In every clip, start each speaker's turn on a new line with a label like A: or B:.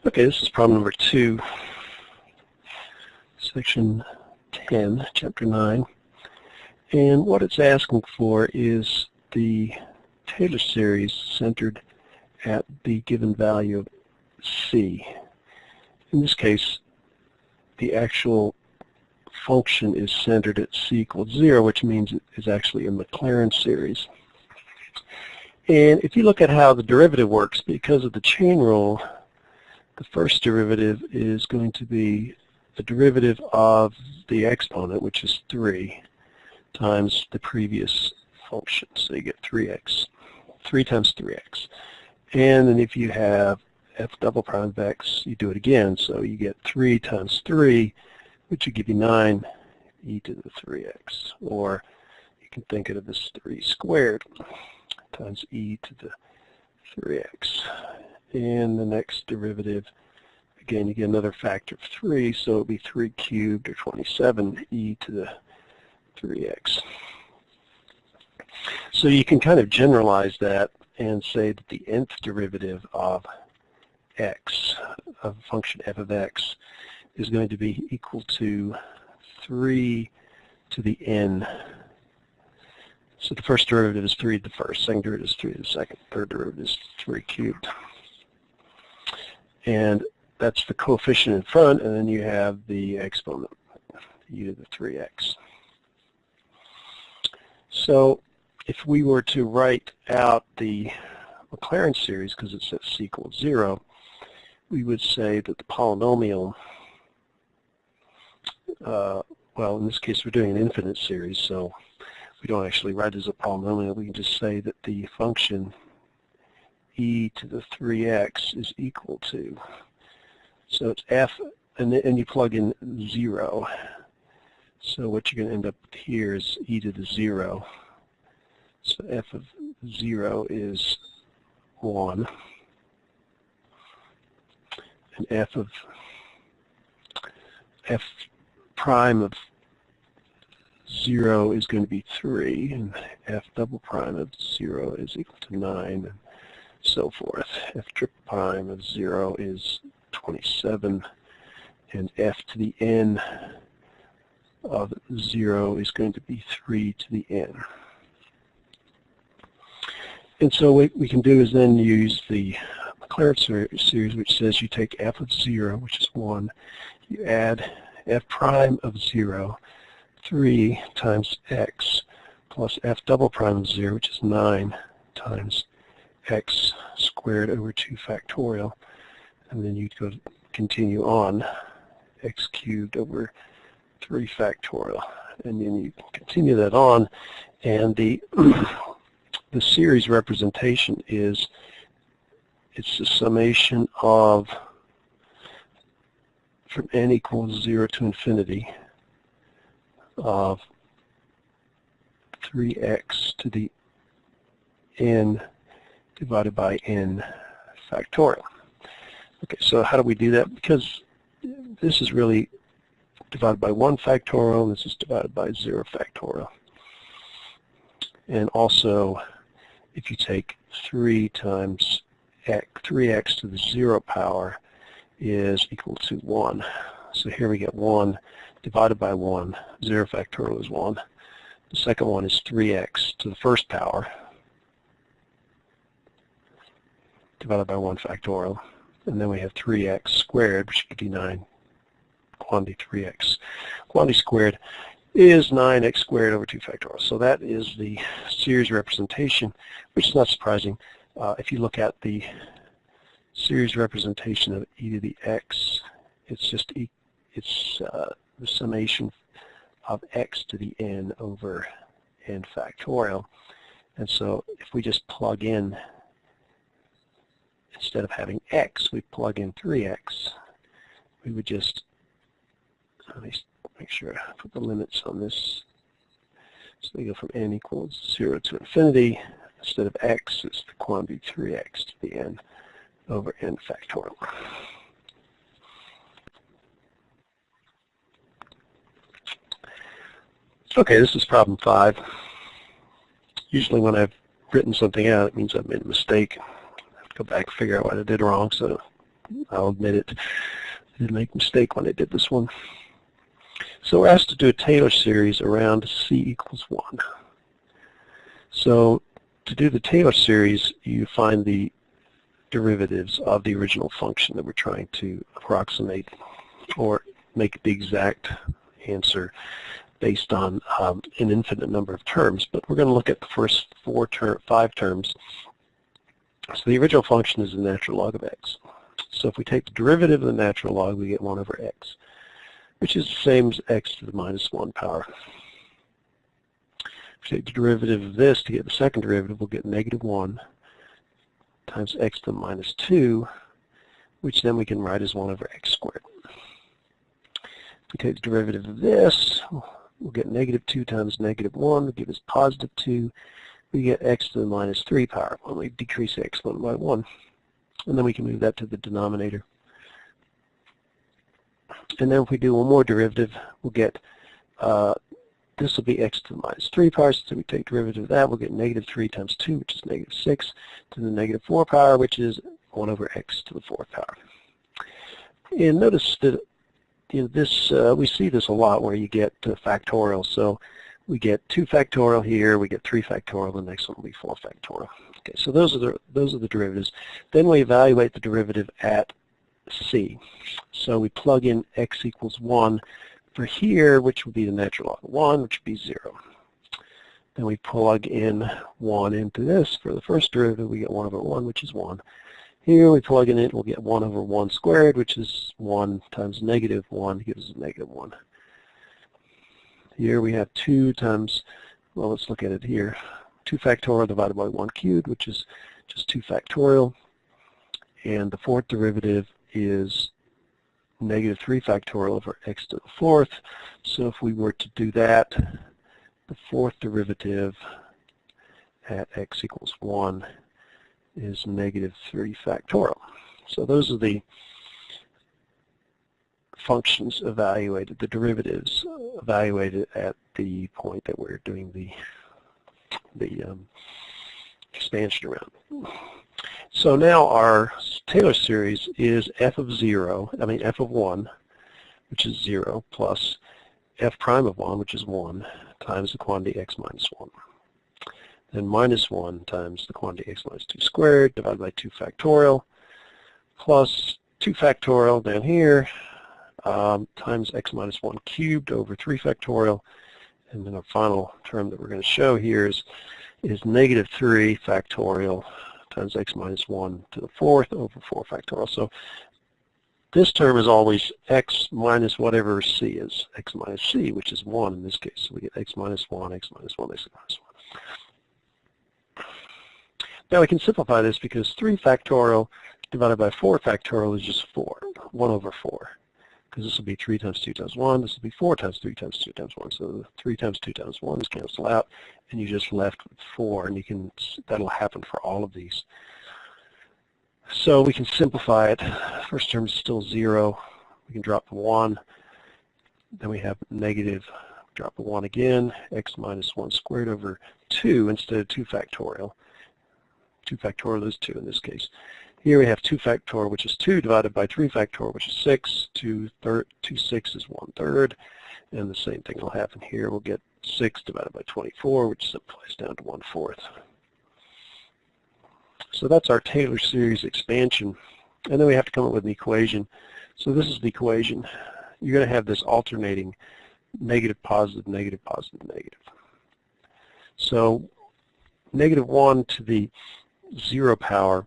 A: Okay, this is problem number 2, section 10, chapter 9. And what it's asking for is the Taylor series centered at the given value of c. In this case, the actual function is centered at c equals 0, which means it is actually a Maclaurin series. And if you look at how the derivative works, because of the chain rule, the first derivative is going to be the derivative of the exponent, which is 3, times the previous function. So you get 3x, 3 times 3x. And then if you have f double prime of x, you do it again. So you get 3 times 3, which would give you 9 e to the 3x. Or you can think of it as 3 squared times e to the 3x. And the next derivative, again, you get another factor of 3, so it would be 3 cubed, or 27 e to the 3x. So you can kind of generalize that and say that the nth derivative of x, of a function f of x, is going to be equal to 3 to the n. So the first derivative is 3 to the first, second derivative is 3 to the second, third derivative is 3 cubed. And that's the coefficient in front, and then you have the exponent, e to the 3x. So if we were to write out the Maclaurin series, because it's at c equals 0, we would say that the polynomial, well, in this case we're doing an infinite series, so we don't actually write it as a polynomial. We can just say that the function e to the 3x is equal to, so it's f, and you plug in 0. So what you're going to end up with here is e to the 0. So f of 0 is 1. And f prime of 0 is going to be 3, and f double prime of 0 is equal to 9, and so forth. F triple prime of 0 is 27, and f to the n of 0 is going to be 3 to the n. And so what we can do is then use the Maclaurin series, which says you take f of 0, which is 1, you add f prime of 0, 3 times x, plus f double prime of 0, which is 9, times x squared over 2 factorial, and then you'd go continue on, x cubed over 3 factorial, and then you continue that on, and the the series representation is, it's the summation of, from n equals 0 to infinity, of 3x to the n divided by n factorial. Okay, so how do we do that? Because this is really divided by 1 factorial, and this is divided by 0 factorial. And also, if you take 3 times x, 3x to the 0 power is equal to 1. So here we get 1 divided by 1. 0 factorial is 1. The second one is 3x to the first power divided by 1 factorial. And then we have 3x squared, which would be 9. Quantity 3x. Quantity squared is 9x squared over 2 factorial. So that is the series representation, which is not surprising. If you look at the series representation of e to the x, it's just the summation of x to the n over n factorial. And so if we just plug in, instead of having x, we plug in 3x, we would just, let me make sure I put the limits on this. So we go from n equals 0 to infinity. Instead of x, it's the quantity 3x to the n over n factorial. Okay, this is problem 5. Usually when I've written something out, it means I've made a mistake. I have to go back and figure out what I did wrong, so I'll admit it. I did make a mistake when I did this one. So we're asked to do a Taylor series around c equals 1. So to do the Taylor series, you find the derivatives of the original function that we're trying to approximate or make the exact answer based on an infinite number of terms. But we're going to look at the first 5 terms. So the original function is the natural log of x. So if we take the derivative of the natural log, we get 1 over x, which is the same as x to the minus 1 power. If we take the derivative of this to get the second derivative, we'll get negative 1 times x to the minus 2, which then we can write as 1 over x squared. If we take the derivative of this, we'll get negative 2 times negative 1 will give us positive 2. We get x to the minus 3 power when we decrease the exponent by 1. And then we can move that to the denominator. And then if we do one more derivative, we'll get, this will be x to the minus 3 power. So we take derivative of that, we'll get negative 3 times 2, which is negative 6, to the negative 4 power, which is 1 over x to the 4th power. And notice that this we see this a lot where you get factorial. So we get 2 factorial here, we get 3 factorial, the next one will be 4 factorial. Okay, so those are the derivatives. Then we evaluate the derivative at c. So we plug in x equals 1 for here, which would be the natural log of 1, which would be 0. Then we plug in 1 into this. For the first derivative, we get 1 over 1, which is 1. Here we plug in it, we'll get 1 over 1 squared, which is 1 times negative 1 gives us negative 1. Here we have 2 times, well, let's look at it here. 2 factorial divided by 1 cubed, which is just 2 factorial. And the fourth derivative is negative 3 factorial over x to the 4th. So if we were to do that, the fourth derivative at x equals 1 is negative 3 factorial. So those are the functions evaluated, the derivatives evaluated at the point that we're doing the expansion around. So now our Taylor series is f of 1, which is 0, plus f prime of 1, which is 1, times the quantity x minus 1. Then minus 1 times the quantity x minus 2 squared divided by 2 factorial, plus 2 factorial down here, times x minus 1 cubed over 3 factorial. And then our final term that we're going to show here is negative 3 factorial times x minus 1 to the 4th over 4 factorial. So this term is always x minus whatever c is, x minus c, which is 1 in this case. So we get x minus 1, x minus 1, x minus 1. Now we can simplify this because 3 factorial divided by 4 factorial is just 4, 1 over 4. Because this will be 3 times 2 times 1, this will be 4 times 3 times 2 times 1. So 3 times 2 times 1 is cancel out, and you're just left with 4, and that'll happen for all of these. So we can simplify it. First term is still 0. We can drop the 1. Then we have negative, drop the 1 again, x minus 1 squared over 2 instead of 2 factorial. 2 factorial is 2 in this case. Here we have 2 factorial, which is 2, divided by 3 factorial, which is 6. 2 6 is 1/3. And the same thing will happen here. We'll get 6 divided by 24, which simplifies down to 1/4. So that's our Taylor series expansion. And then we have to come up with an equation. So this is the equation. You're going to have this alternating negative, positive, negative, positive, negative. So negative 1 to the 0 power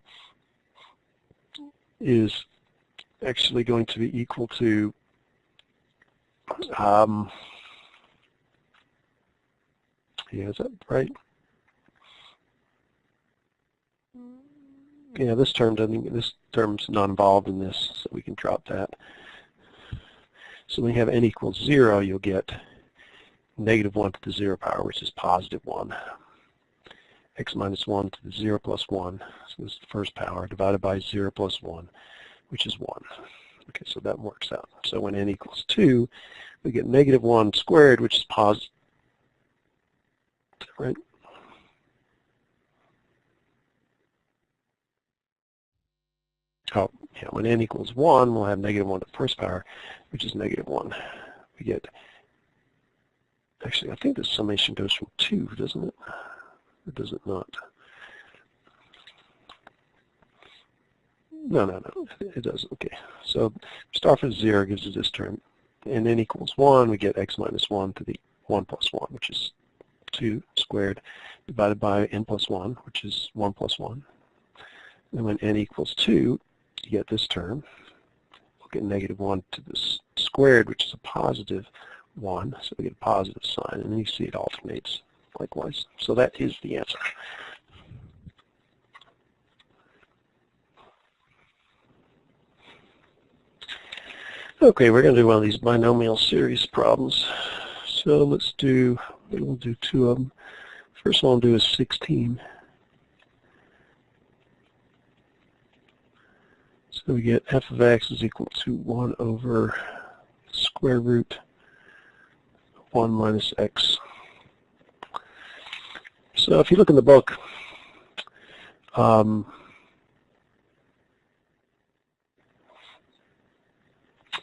A: is actually going to be equal to yeah, is that right? Yeah, this term's not involved in this, so we can drop that. So when you have n equals 0, you'll get negative 1 to the 0 power, which is positive 1. X minus 1 to the 0 plus 1, so this is the first power, divided by 0 plus 1, which is 1. Okay, so that works out. So when n equals 2, we get negative 1 squared, which is positive, right? Oh, Yeah, when n equals 1, we'll have negative 1 to the first power, which is negative 1. We get, actually, I think the summation goes from 2, doesn't it? Or does it not? No, it doesn't. Okay, so start with 0 gives us this term. And n equals 1, we get x minus 1 to the 1 plus 1, which is 2 squared, divided by n plus 1, which is 1 plus 1. And when n equals 2, you get this term. We'll get negative 1 to the squared, which is a positive 1, so we get a positive sign, and then you see it alternates likewise. So that is the answer. Okay, we're going to do one of these binomial series problems. So we'll do 2 of them. First one I'll do is 16. So we get f of x is equal to 1 over square root 1 minus x. So if you look in the book,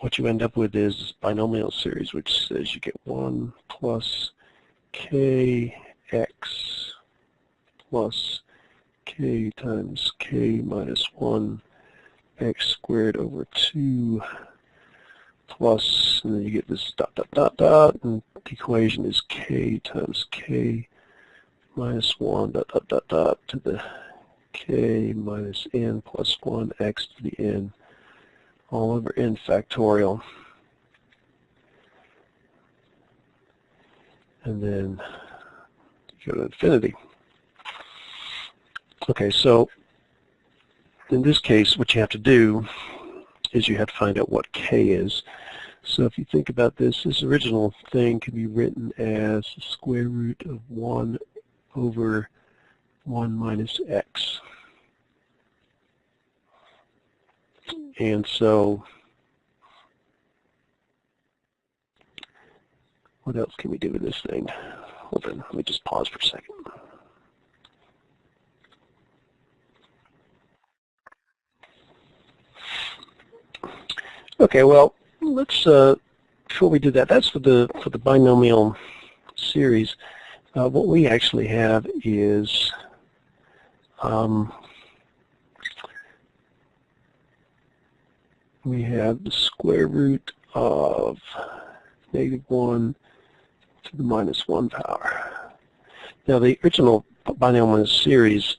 A: what you end up with is binomial series, which says you get 1 plus kx plus k times k minus 1 x squared over 2 plus, and then you get this dot, dot, dot, dot, and the equation is k times k minus 1 dot, dot, dot, dot to the k minus n plus 1 x to the n all over n factorial. And then you go to infinity. Okay, so in this case, what you have to do is you have to find out what k is. So if you think about this, this original thing can be written as the square root of 1 over 1 minus x. And so what else can we do with this thing? Hold on, let me just pause for a second. Okay, well, let's before we do that, that's for the binomial series. What we actually have is we have the square root of negative 1 to the minus 1 power. Now the original binomial series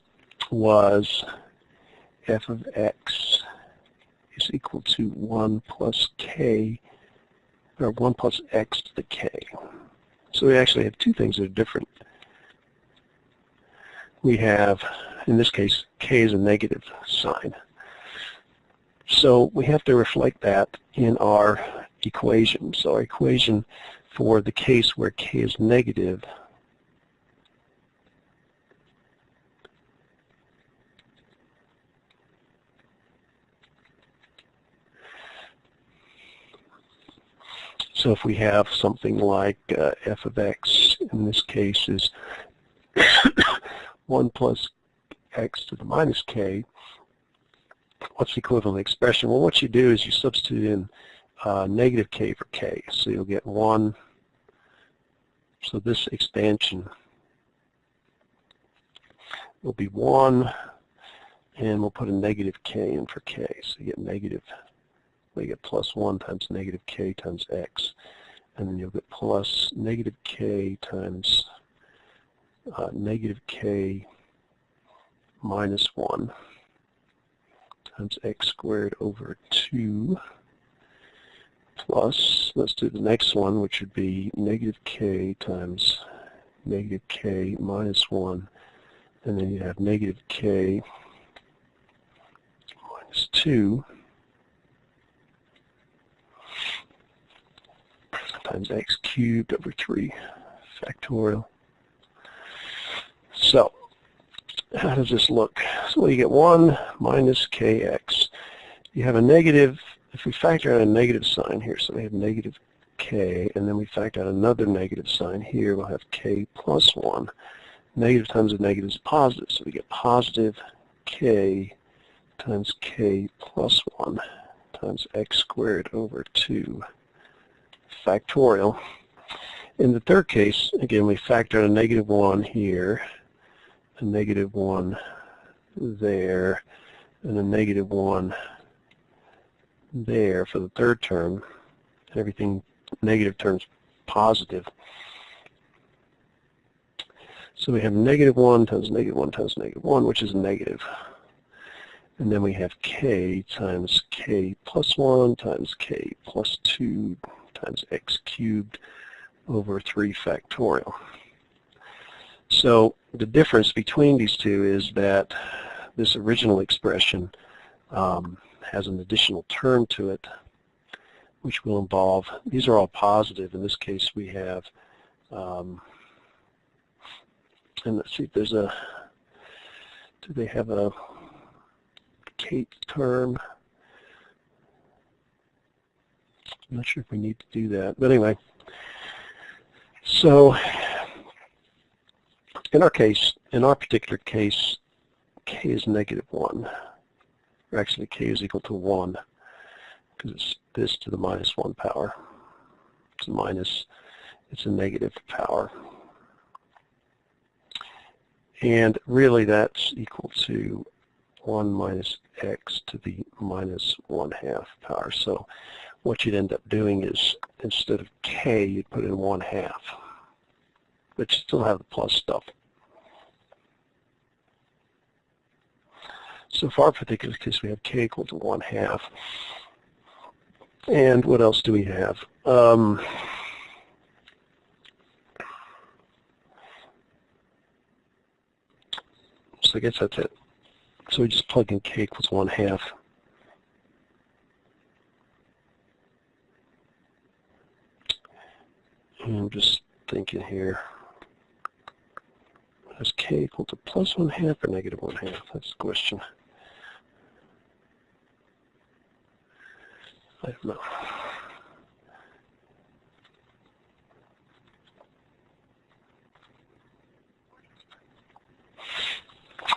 A: was f of x is equal to 1 plus k, or 1 plus x to the k. So we actually have two things that are different. We have, in this case, k is a negative sign. So we have to reflect that in our equation. So our equation for the case where k is negative so if we have something like f of x, in this case is 1 plus x to the minus k, what's the equivalent expression? Well, what you do is you substitute in negative k for k. So you'll get 1. So this expansion will be 1, and we'll put a negative k in for k. So you get negative, we get plus 1 times negative k times x. And then you'll get plus negative k times negative k minus 1 times x squared over 2 plus, let's do the next one, which would be negative k times negative k minus 1, and then you have negative k minus 2 times x cubed over 3 factorial. So how does this look? So you get 1 minus kx. You have a negative, if we factor out a negative sign here, so we have negative k, and then we factor out another negative sign here, we'll have k plus 1. Negative times a negative is positive, so we get positive k times k plus 1 times x squared over 2 factorial. In the third case, again, we factor a negative 1 here, a negative 1 there, and a negative 1 there for the third term. Everything negative terms positive. So we have negative 1 times negative 1 times negative 1, which is negative. And then we have k times k plus 1 times k plus 2 times x cubed over 3 factorial. So the difference between these two is that this original expression has an additional term to it, which will involve, these are all positive. In this case we have, and let's see if there's a, do they have a k term? I'm not sure if we need to do that, but anyway. So in our case, in our particular case, k is negative 1. Or actually, k is equal to 1 because it's this to the minus 1 power. It's a minus, it's a negative power. And really that's equal to 1 minus x to the minus 1/2 power. So what you'd end up doing is, instead of k, you'd put in 1/2. But you still have the plus stuff. So for our particular case, we have k equal to 1/2. And what else do we have? So I guess that's it. So we just plug in k equals 1/2. And I'm just thinking here. Is k equal to plus 1/2 or negative 1/2? That's the question. I don't know.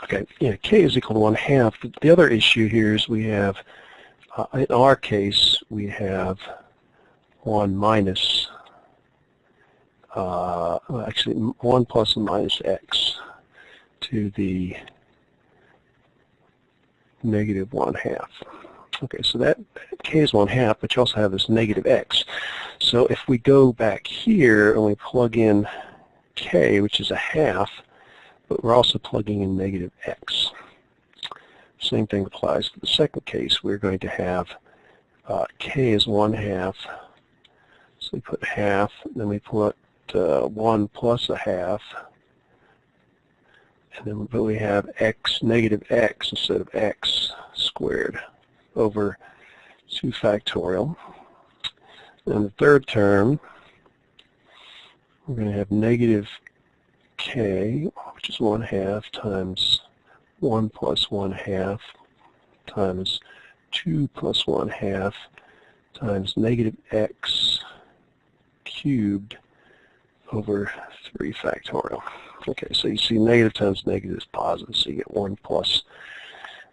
A: Okay, yeah, k is equal to 1/2. The other issue here is we have, in our case, we have 1 minus, actually 1 plus and minus x to the negative 1/2. Okay, so that k is 1/2, but you also have this negative x. So if we go back here and we plug in k, which is 1/2, but we're also plugging in negative x. Same thing applies to the second case. We're going to have k is 1/2. So we put 1/2, then we put 1 plus 1/2, and then but we have x, negative x instead of x squared over 2 factorial. And the third term, we're going to have negative k, which is 1/2 times 1 plus 1/2 times 2 plus 1/2 times negative x cubed over 3 factorial. Okay, so you see negative times negative is positive, so you get 1 plus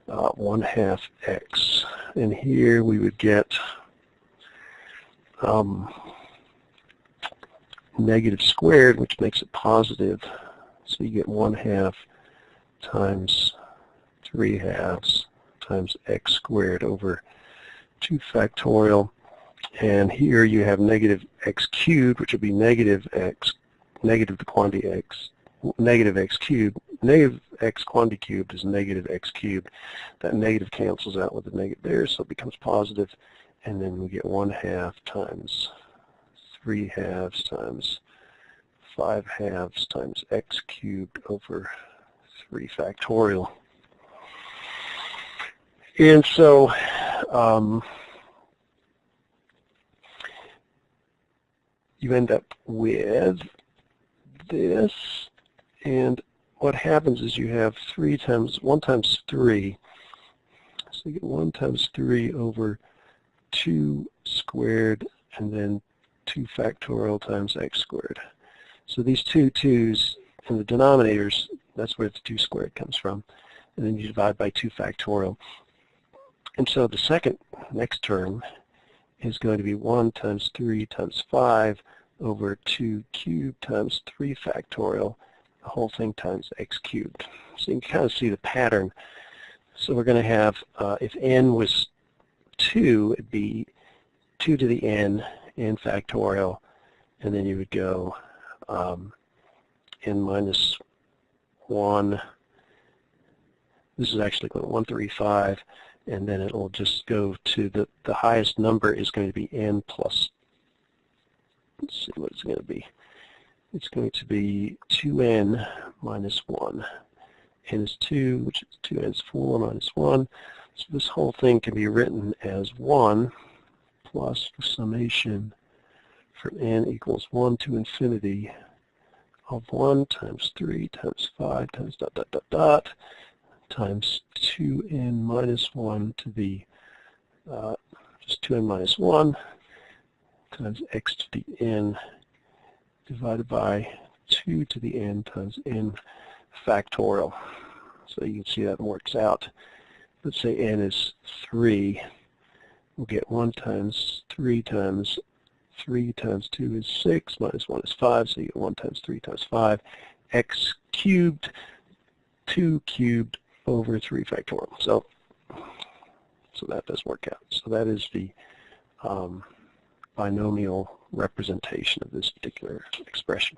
A: 1/2 x. And here we would get negative squared, which makes it positive. So you get 1/2 times 3/2 times x squared over 2 factorial. And here you have negative x cubed, which would be negative x, negative the quantity x, negative x cubed. Negative x quantity cubed is negative x cubed. That negative cancels out with the negative there, so it becomes positive. And then we get 1/2 times 3/2 times 5/2 times x cubed over 3 factorial. And so you end up with this, and what happens is you have 1 times 3, so you get 1 times 3 over 2 squared, and then 2 factorial times x squared. So these two 2's in the denominators, that's where the 2 squared comes from, and then you divide by 2 factorial. And so the next term is going to be 1 times 3 times 5 over 2 cubed times 3 factorial, the whole thing times x cubed. So you can kind of see the pattern. So we're going to have, if n was 2, it'd be 2 to the n factorial, and then you would go n minus 1. This is actually going 135, and then it will just go to the highest number is going to be n plus, let's see what it's going to be. It's going to be 2n minus 1. N is 2, which is 2n is 4 minus 1. So this whole thing can be written as 1 plus the summation from n equals 1 to infinity of 1 times 3 times 5 times dot dot dot dot times 2n minus 1 to the just 2n minus 1 times x to the n divided by 2 to the n times n factorial. So you can see that works out. Let's say n is 3. We'll get 1 times 3 times 3 times 2 is 6, minus 1 is 5, so you get 1 times 3 times 5, x cubed, 2 cubed over 3 factorial. So that does work out. So that is the binomial representation of this particular expression.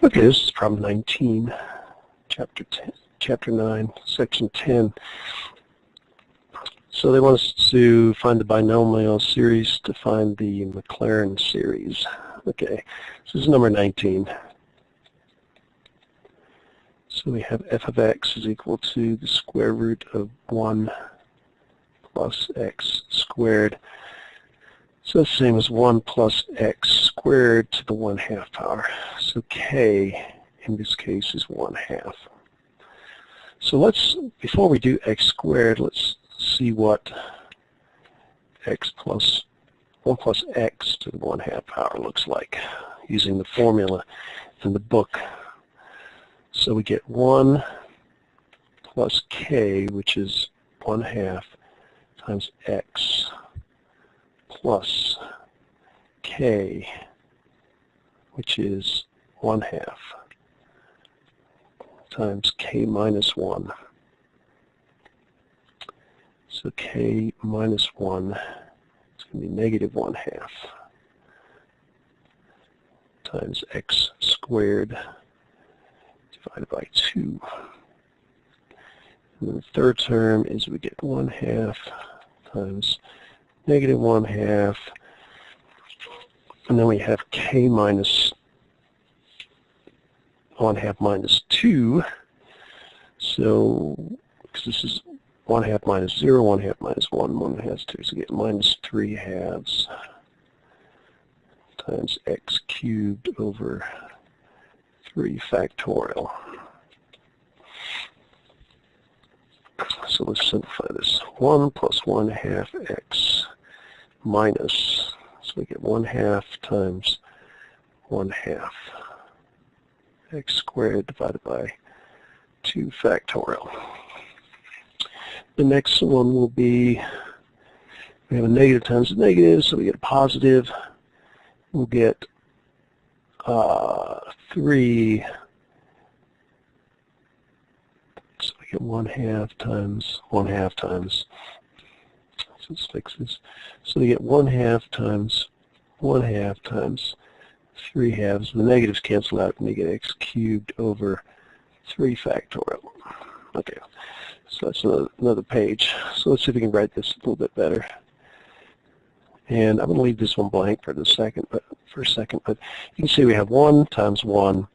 A: Okay, this is problem 19, chapter 9, section 10. So they want us to find the binomial series to find the Maclaurin series. Okay, so this is number 19. So we have f of x is equal to the square root of 1 plus x squared. So it's the same as 1 plus x squared to the 1/2 power. So k in this case is 1/2. So before we do x squared, let's see what x plus 1 plus x to the 1/2 power looks like using the formula in the book. So we get 1 plus k, which is 1/2, times x plus k, which is 1/2, times k minus 1. So k minus 1 is going to be negative 1/2 times x squared divided by 2. And then the third term is we get 1/2 times negative 1/2, and then we have k minus 1/2 minus 2. So, because this is 1/2 minus 0, 1/2 minus 1, 1 has 2, so we get minus 3/2 times x cubed over 3 factorial. So let's simplify this. 1 plus 1/2 x minus, so we get 1/2 times 1/2 x squared divided by 2 factorial. The next one will be, we have a negative times a negative, so we get a positive. We'll get 3, so we get 1/2 times 1/2 times, so let's fix this. So we get 1/2 times 1/2 times 3/2. The negatives cancel out and we get x cubed over 3 factorial. Okay, so that's another page. So let's see if we can write this a little bit better. And I'm going to leave this one blank for a second, but you can see we have 1 times 1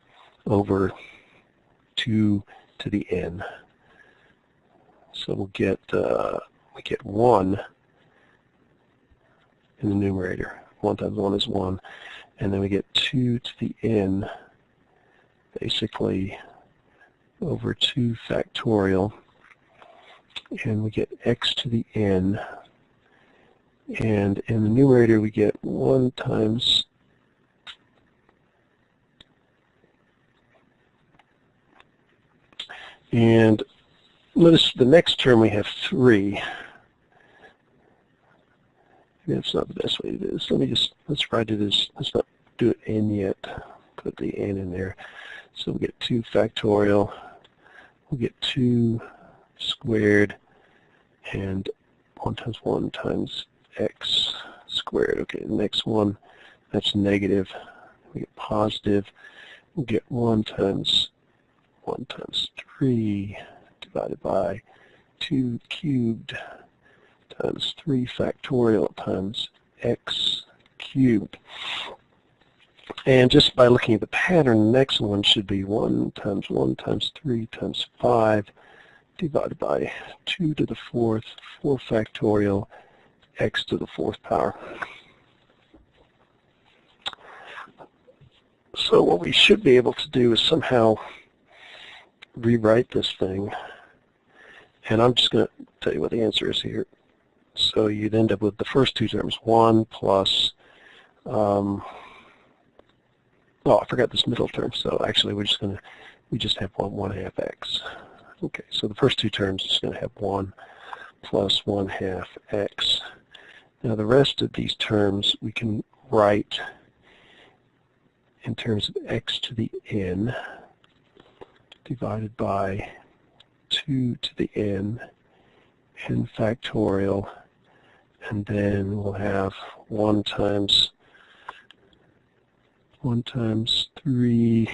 A: over 2 to the n. So we get 1 in the numerator. 1 times 1 is 1, and then we get 2 to the n, basically over 2 factorial. and we get x to the n, and in the numerator we get 1 times and notice the next term we have 3. That's not the best way to do this. Let's write it as, let's not do it n yet. Put the n in there. So we get 2 factorial, we get 2 squared, and 1 times 1 times x squared. Okay, the next one, that's negative. We get positive. We get 1 times 3 divided by 2 cubed times 3 factorial times x cubed. And just by looking at the pattern, the next one should be 1 times 3 times 5 divided by 2 to the 4th, 4 factorial, x to the 4th power. So what we should be able to do is somehow rewrite this thing. And I'm just going to tell you what the answer is here. So you'd end up with the first 2 terms, 1 plus, oh, I forgot this middle term. So actually we just have 1/2 x. Okay, so the first 2 terms is going to have 1 plus 1/2 x. Now the rest of these terms we can write in terms of x to the n divided by 2 to the n factorial, and then we'll have 1 times 3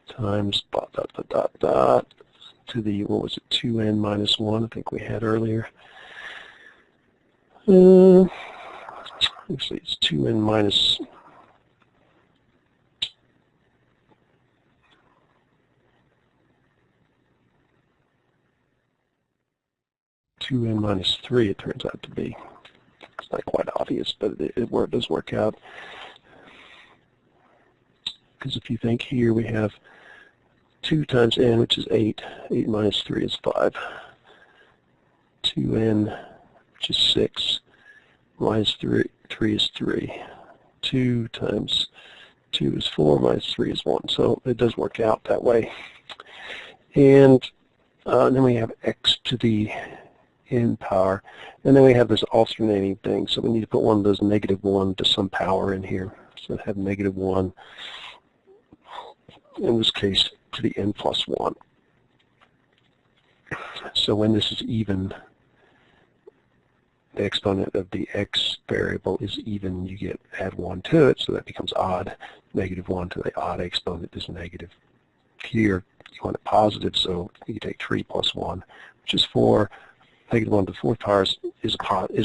A: times dot dot dot dot dot to the, what was it, 2n minus 1 I think we had earlier. Actually it's 2n minus 3 it turns out to be. It's not quite obvious, but it does work out. Because if you think here we have 2 times n, which is 8. 8 minus 3 is 5. 2n, which is 6. Minus 3 is 3. 2 times 2 is 4. Minus 3 is 1. So it does work out that way. And then we have x to the n power. And then we have this alternating thing. So we need to put one of those -1 to some power in here. So I have -1. In this case, to the n plus 1. So when this is even, the exponent of the x variable is even, you add 1 to it, so that becomes odd. -1 to the odd exponent is negative. Here, you want it positive, so you take 3 plus 1, which is 4. -1 to the 4th power is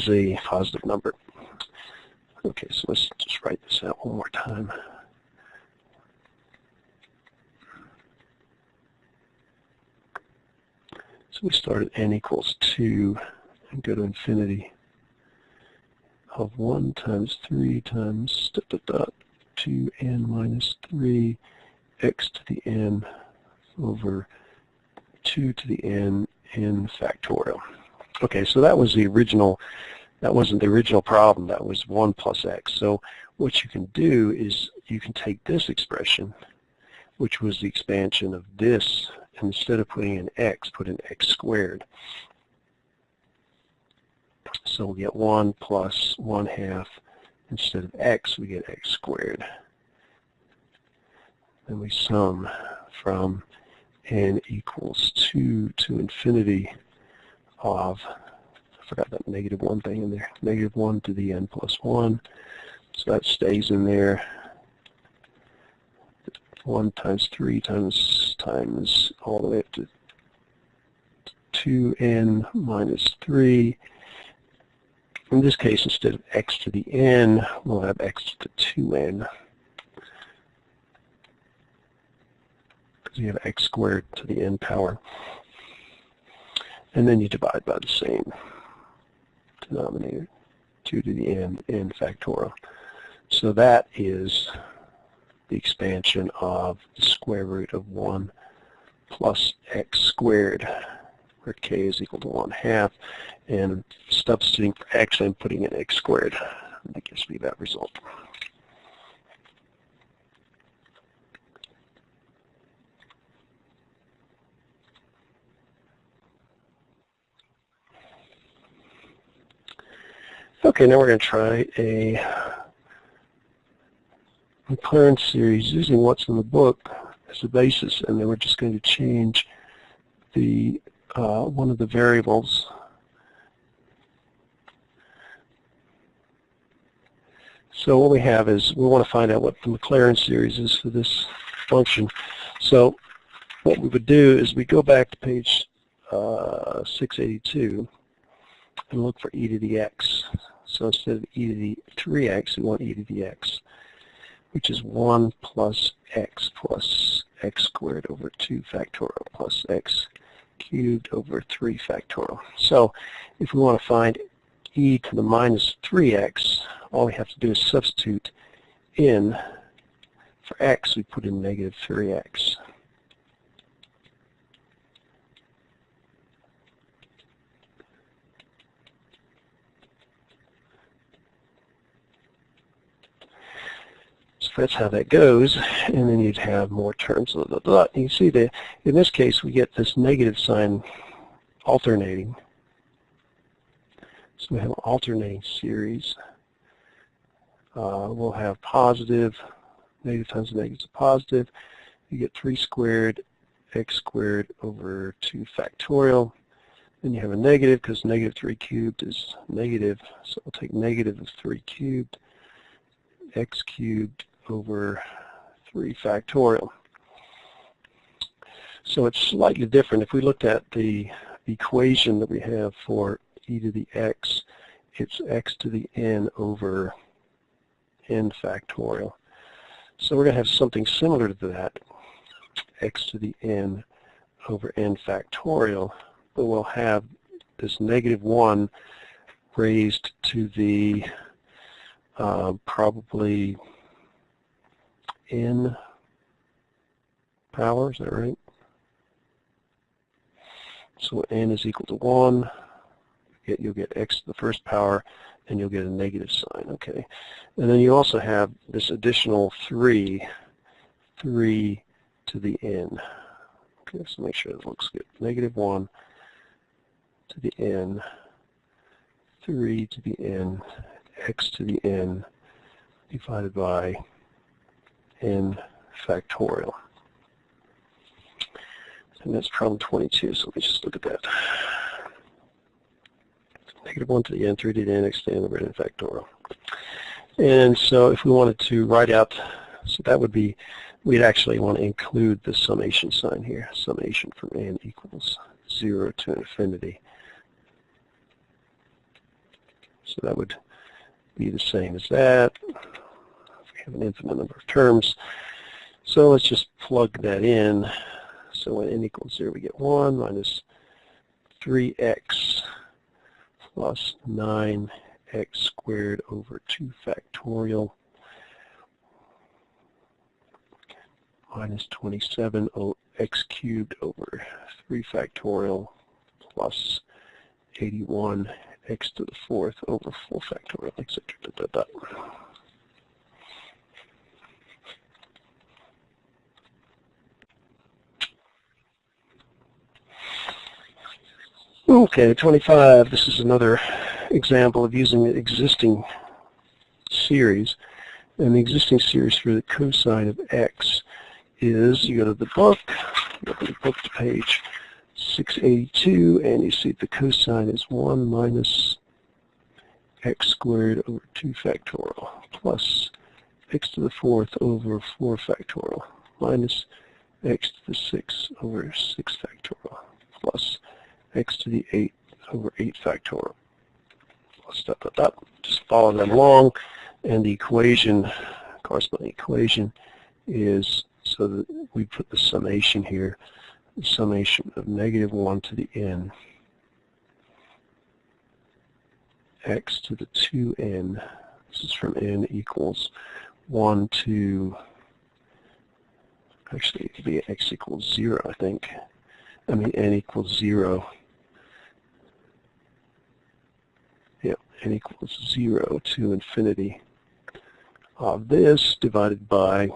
A: a positive number. Okay, so let's just write this out one more time. So we start at n equals 2 and go to infinity of 1 times 3 times 2n minus 3 x to the n over 2 to the n factorial. Okay, so that was the original, that wasn't the original problem, that was 1 plus x. So what you can do is you can take this expression, which was the expansion of this, and instead of putting in x, put in x squared. So we'll get 1 plus 1/2. Instead of x, we get x squared. Then we sum from n equals 2 to infinity of, I forgot that -1 thing in there, -1 to the n plus 1. So that stays in there. 1 times 3 times all the way up to 2n minus 3. In this case, instead of x to the n, we'll have x to the 2n. Because you have x squared to the n power. And then you divide by the same denominator, 2 to the n factorial. So that is the expansion of the square root of 1 plus x squared, where k is equal to 1/2, and substituting for x, I'm putting in x squared. That gives me that result. Okay, now we're going to try a Maclaurin series using what's in the book as a basis, and then we're just going to change the one of the variables. So what we have is we want to find out what the Maclaurin series is for this function. So what we would do is we go back to page 682 and look for e to the x. So instead of e to the 3x, we want e to the x, which is 1 plus x squared over 2 factorial plus x cubed over 3 factorial. So if we want to find e to the minus 3x, all we have to do is substitute in, for x, we put in negative 3x. So that's how that goes, and then you'd have more terms. You see that in this case we get this negative sign alternating. So we have an alternating series. We'll have positive, negative times negative is positive. You get 3 squared x squared over 2 factorial. Then you have a negative because negative 3 cubed is negative. So we'll take negative of 3 cubed, x cubed over 3 factorial. So it's slightly different. If we looked at the equation that we have for e to the x, it's x to the n over n factorial. So we're going to have something similar to that, x to the n over n factorial, but we'll have this negative 1 raised to the probably n power, is that right? So n is equal to 1, you'll get x to the first power, and you'll get a negative sign, okay. And then you also have this additional 3 to the n. Okay, so make sure it looks good. Negative 1 to the n, 3 to the n, x to the n divided by n factorial. And that's problem 22, so let me just look at that. Negative 1 to the n, 3 to the n, x to the n over n factorial. And so if we wanted to write out, so that would be, we'd actually want to include the summation sign here. Summation from n equals 0 to infinity. So that would be the same as that. We have an infinite number of terms. So let's just plug that in. So when n equals 0, we get 1 minus 3x plus 9x squared over 2 factorial minus 27 x cubed over 3 factorial plus 81 x to the 4th over 4 factorial, etc. Okay, 25, this is another example of using the existing series. And the existing series for the cosine of x is, you go to the book, you open the book to page 682, and you see the cosine is 1 minus x squared over 2 factorial plus x to the 4th over 4 factorial minus x to the 6th over 6 factorial plus x to the 8th over 8 factorial plus dot dot dot. Just follow them along, and the equation, corresponding equation, is so that we put the summation here, the summation of negative 1 to the n x to the 2n, this is from n equals 1 to, actually it could be x equals 0, I think. I mean n equals 0 n equals 0 to infinity of this divided by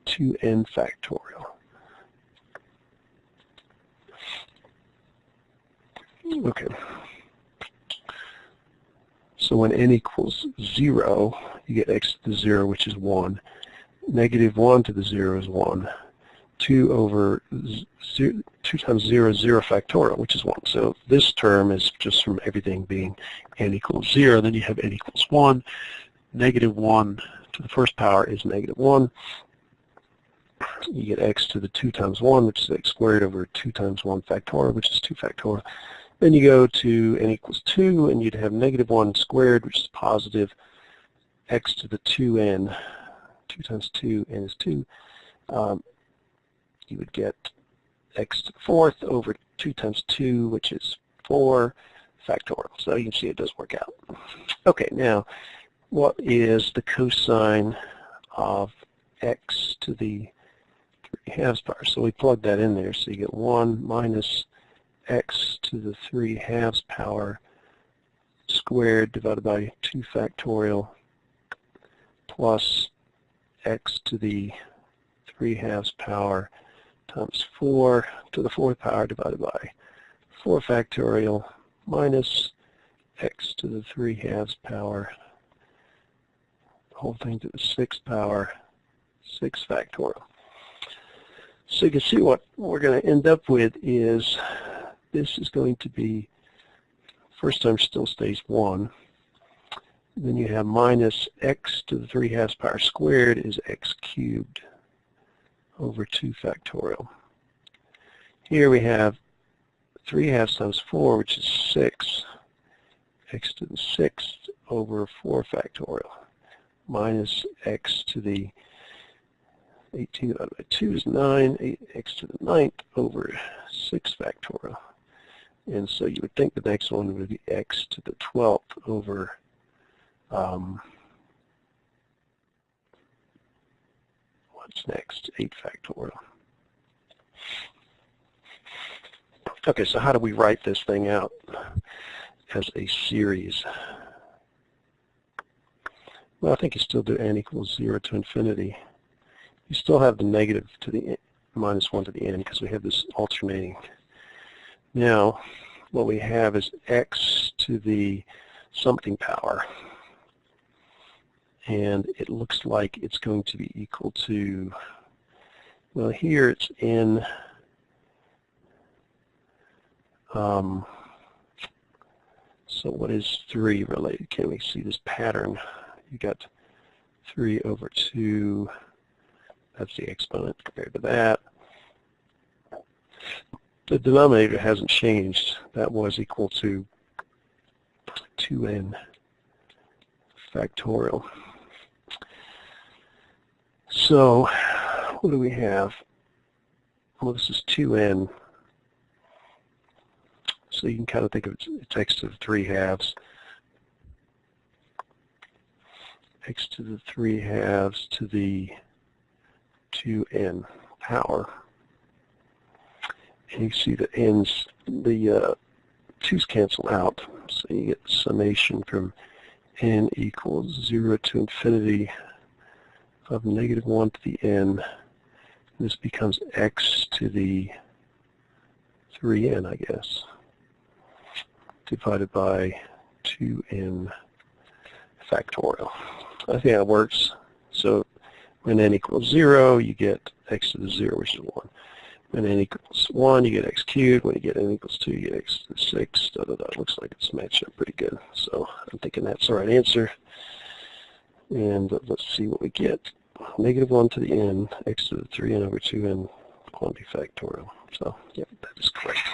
A: 2n factorial. Okay. So when n equals 0, you get x to the 0, which is 1. Negative 1 to the 0 is 1. 2 over 2 times 0 is 0 factorial, which is 1. So this term is just from everything being n equals 0. Then you have n equals 1. Negative 1 to the first power is negative 1. You get x to the 2 times 1, which is x squared, over 2 times 1 factorial, which is 2 factorial. Then you go to n equals 2, and you'd have negative 1 squared, which is positive, x to the 2n. 2 times 2, n is 2. You would get x to the 4th over 2 times 2, which is 4 factorial. So you can see it does work out. Okay, now what is the cosine of x to the 3/2 power? So we plug that in there. So you get 1 minus x to the 3/2 power squared divided by 2 factorial plus x to the 3/2 power times 4 to the 4th power divided by 4 factorial minus x to the 3/2 power, the whole thing to the 6th power, 6 factorial. So you can see what we're going to end up with is this is going to be, first term still stays 1. Then you have minus x to the 3/2 power squared is x cubed over 2 factorial. Here we have 3/2 times 4, which is 6, x to the 6th over 4 factorial, minus x to the 18 divided by 2 is 9, x to the 9th over 6 factorial. And so you would think the next one would be x to the 12th over what's next? 8 factorial. Okay, so how do we write this thing out as a series? Well, I think you still do n equals 0 to infinity. You still have the negative to the minus 1 to the n because we have this alternating. Now, what we have is x to the something power. And it looks like it's going to be equal to, well, here it's n, so what is 3 related? Can we see this pattern? You got 3 over 2, that's the exponent compared to that. The denominator hasn't changed. That was equal to 2n factorial. So what do we have? Well, this is 2n. So you can kind of think of it's x to the 3/2. X to the 3/2 to the 2n power. And you see the n's, the 2's cancel out. So you get the summation from n equals 0 to infinity of negative 1 to the n. This becomes x to the 3n, I guess, divided by 2n factorial. I think that works. So when n equals 0, you get x to the 0, which is 1. When n equals 1, you get x cubed. When you get n equals 2, you get x to the 6. It looks like it's matched up pretty good. So I'm thinking that's the right answer. And let's see what we get. Negative 1 to the n, x to the 3n over 2n quantity factorial. So, yep, that is correct.